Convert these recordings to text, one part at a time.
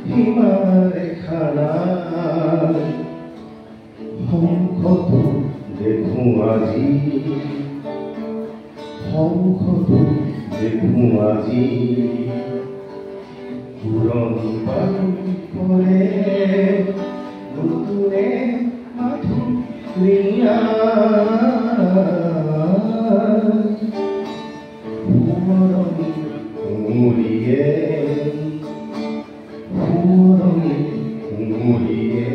সীমাৰেখানা সংকটো দেখো আজি সংকটো দেখো আজি পুৰণি বাগৰি পৰে নতুনে মাধুৰীয়া পুৰণি কুমলীয়ে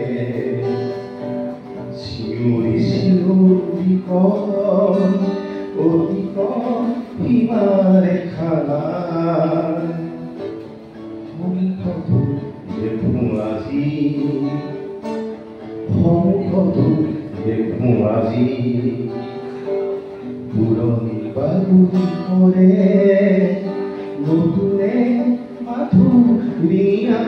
চিঞৰি চিঞৰি কয় অধিক সীমাৰেখানা সংকটো দেখো আজি সংকটো দেখো আজি পুৰণি বাগৰি পৰে নতুনে মাধুৰীয়া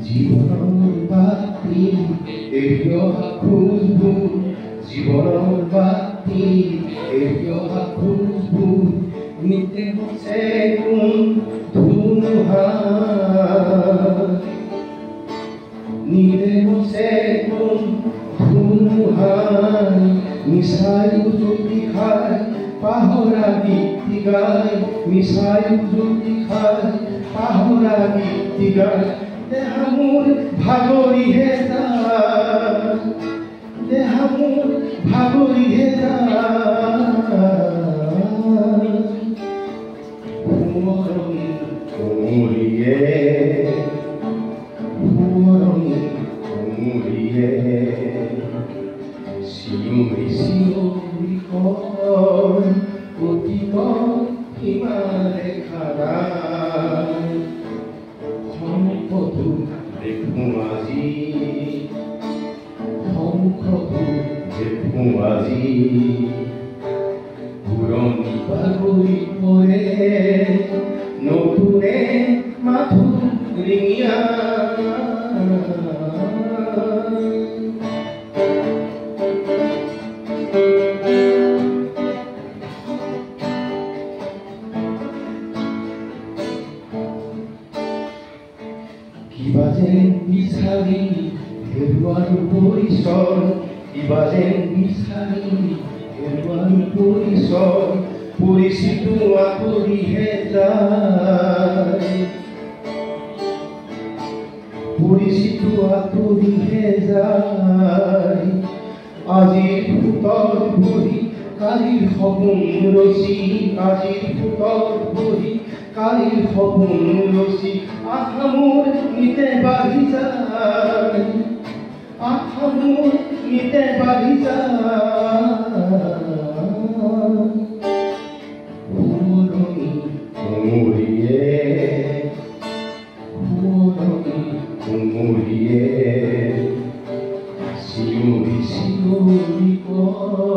জীবনৰ বাতি এৰিয়া খুশবু জীবনৰ বাতি এৰিয়া খুশবু নিতে হৈছে কোন ধুমুহা নিতে হৈছে কোন ধুমুহা মিছাই উজুতি খাই পাহৰা গীতি গায় মিছাই উজুতি খাই পাহৰা গীতি গায় দেহা মোৰ ভাগৰিহে যায় দেহা মোৰ ভাগৰিহে যায় পুৰণি কুমলীয়ে পুৰণি কুমলীয়ে চিঞৰি চিঞৰি কয় অতীত সীমাৰেখানা সংকটো দেখো আজি সংকটো দেখো আজি পুৰণি বাগৰি পৰে নতুনে মাধুৰীয়া কিবা যেন বিচাৰি হেৰুৱাৰ পৰিচয় কিবা যেন বিচাৰি হেৰুৱাৰ পৰিচয় পৰিচিত আঁতৰিহে যায় পৰিচিত আঁতৰিহে যায় আজিৰ ফুটত বহি কালিৰ সপোন ৰচি আজিৰ ফুটত বহি কালিৰ সপোন ৰচি আশা মোৰ নিতে বাঢ়ি যায় আশা মোৰ নিতে বাঢ়ি যায় পুৰণি কুমলীয়ে পুৰণি কুমলীয়ে চিঞৰি চিঞৰি কয়